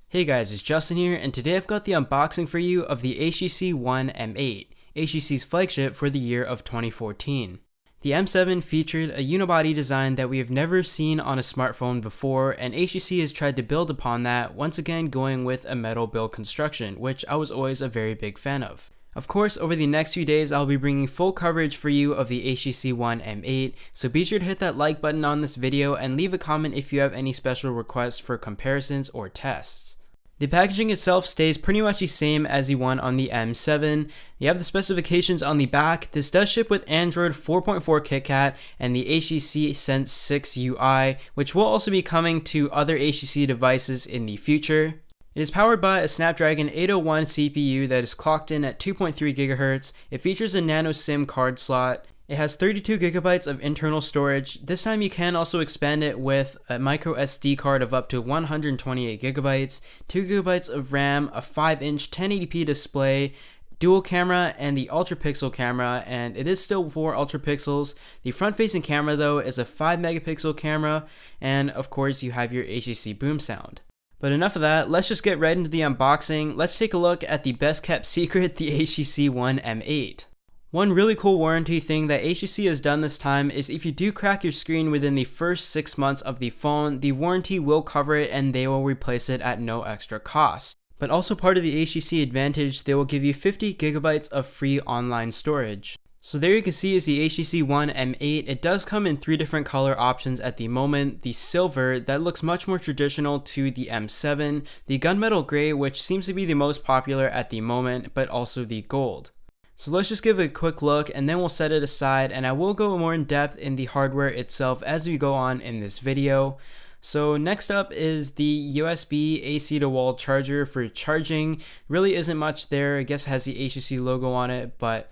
Hey guys, it's Justin here, and today I've got the unboxing for you of the HTC One M8, HTC's flagship for the year of 2014. The M7 featured a unibody design that we have never seen on a smartphone before, and HTC has tried to build upon that, once again going with a metal build construction, which I was always a very big fan of. Of course, over the next few days, I'll be bringing full coverage for you of the HTC One M8, so be sure to hit that like button on this video and leave a comment if you have any special requests for comparisons or tests. The packaging itself stays pretty much the same as the one on the M7. You have the specifications on the back. This does ship with Android 4.4 KitKat and the HTC Sense 6 UI, which will also be coming to other HTC devices in the future. It is powered by a Snapdragon 801 CPU that is clocked in at 2.3 GHz. It features a nano SIM card slot. It has 32 gigabytes of internal storage. This time you can also expand it with a micro SD card of up to 128 gigabytes, 2 gigabytes of RAM, a 5-inch 1080p display, dual camera, and the ultra pixel camera, and it is still 4 ultra pixels. The front facing camera though is a 5 megapixel camera, and of course you have your HTC boom sound. But enough of that, let's just get right into the unboxing. Let's take a look at the best kept secret, the HTC One M8. One really cool warranty thing that HTC has done this time is if you do crack your screen within the first 6 months of the phone, the warranty will cover it and they will replace it at no extra cost. But also part of the HTC Advantage, they will give you 50 gigabytes of free online storage. So there you can see is the HTC One M8. It does come in 3 different color options at the moment. The silver, that looks much more traditional to the M7, the gunmetal gray, which seems to be the most popular at the moment, but also the gold. So let's just give it a quick look and then we'll set it aside, and I will go more in depth in the hardware itself as we go on in this video. So next up is the USB AC to wall charger for charging. Really isn't much there. I guess it has the HTC logo on it, but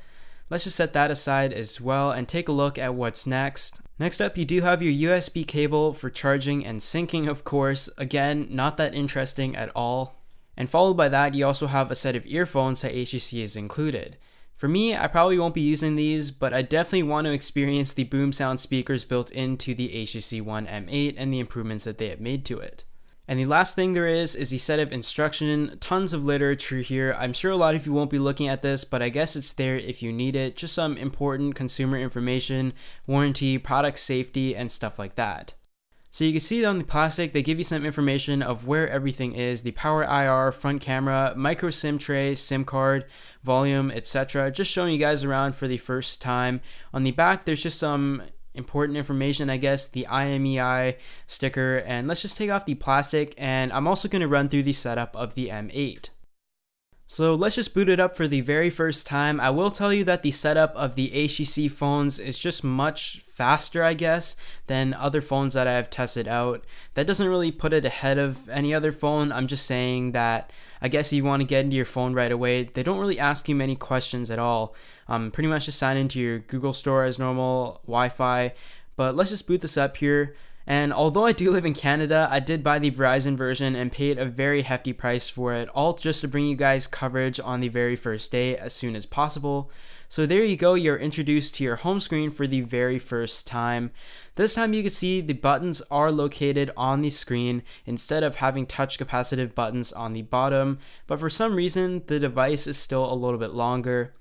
let's just set that aside as well and take a look at what's next. Next up, you do have your USB cable for charging and syncing, of course. Again, not that interesting at all. And followed by that, you also have a set of earphones that HTC has included. For me, I probably won't be using these, but I definitely want to experience the boom sound speakers built into the HTC One M8 and the improvements that they have made to it. And the last thing there is the set of instruction, tons of literature here. I'm sure a lot of you won't be looking at this, but I guess it's there if you need it. Just some important consumer information, warranty, product safety, and stuff like that. So you can see on the plastic, they give you some information of where everything is, the power IR, front camera, micro SIM tray, SIM card, volume, etc. Just showing you guys around for the first time. On the back, there's just some important information, I guess, the IMEI sticker, and let's just take off the plastic, and I'm also going to run through the setup of the M8. So let's just boot it up for the very first time. I will tell you that the setup of the HTC phones is just much faster, I guess, than other phones that I have tested out. That doesn't really put it ahead of any other phone. I'm just saying that I guess if you want to get into your phone right away, they don't really ask you many questions at all. Pretty much just sign into your Google Store as normal, Wi-Fi. But let's just boot this up here. And although I do live in Canada, I did buy the Verizon version and paid a very hefty price for it, all just to bring you guys coverage on the very first day as soon as possible. So there you go, you're introduced to your home screen for the very first time. This time you can see the buttons are located on the screen instead of having touch capacitive buttons on the bottom, but for some reason the device is still a little bit longer.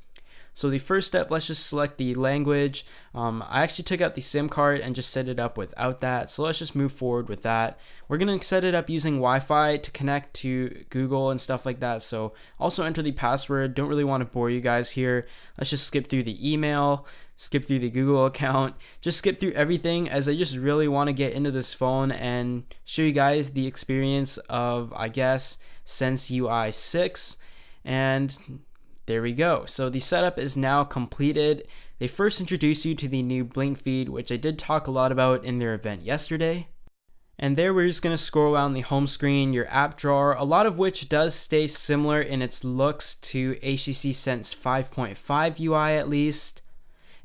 So the first step, let's just select the language. I actually took out the SIM card and just set it up without that. So let's just move forward with that. We're going to set it up using Wi-Fi to connect to Google and stuff like that. So also enter the password. Don't really want to bore you guys here. Let's just skip through the email, skip through the Google account, just skip through everything, as I just really want to get into this phone and show you guys the experience of, I guess, Sense UI 6. And there we go. So the setup is now completed. They first introduced you to the new Blink feed, which I did talk a lot about in their event yesterday. And there we're just going to scroll around the home screen, your app drawer, a lot of which does stay similar in its looks to HTC Sense 5.5 UI at least.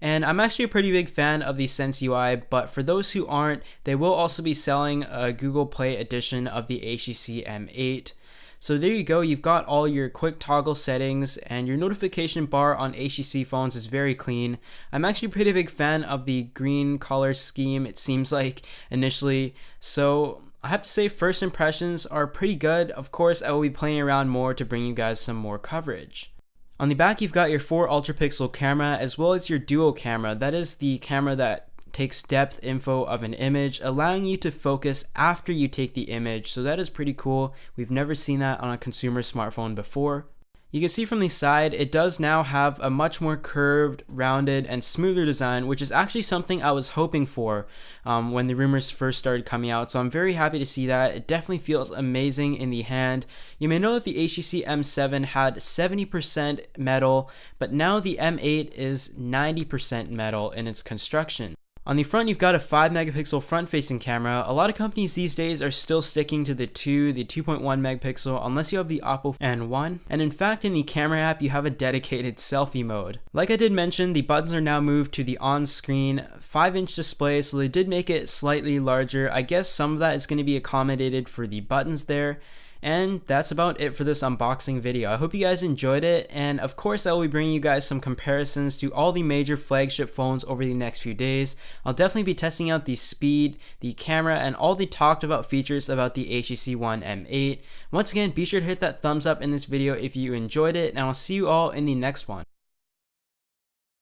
And I'm actually a pretty big fan of the Sense UI, but for those who aren't, they will also be selling a Google Play edition of the HTC M8. So there you go, you've got all your quick toggle settings, and your notification bar on HTC phones is very clean. I'm actually a pretty big fan of the green color scheme, it seems like, initially. So I have to say first impressions are pretty good. Of course, I will be playing around more to bring you guys some more coverage. On the back, you've got your 4 ultra pixel camera as well as your dual camera. That is the camera that takes depth info of an image, allowing you to focus after you take the image. So that is pretty cool. We've never seen that on a consumer smartphone before. You can see from the side, it does now have a much more curved, rounded, and smoother design, which is actually something I was hoping for when the rumors first started coming out. So I'm very happy to see that. It definitely feels amazing in the hand. You may know that the HTC M7 had 70% metal, but now the M8 is 90% metal in its construction. On the front, you've got a 5 megapixel front-facing camera. A lot of companies these days are still sticking to the 2.1 megapixel unless you have the Oppo N1. And in fact, in the camera app, you have a dedicated selfie mode. Like I did mention, the buttons are now moved to the on-screen 5-inch display, so they did make it slightly larger. I guess some of that is going to be accommodated for the buttons there. And that's about it for this unboxing video. I hope you guys enjoyed it, and of course I will be bringing you guys some comparisons to all the major flagship phones over the next few days. I'll definitely be testing out the speed, the camera, and all the talked about features about the HTC One M8. Once again, be sure to hit that thumbs up in this video if you enjoyed it, and I'll see you all in the next one.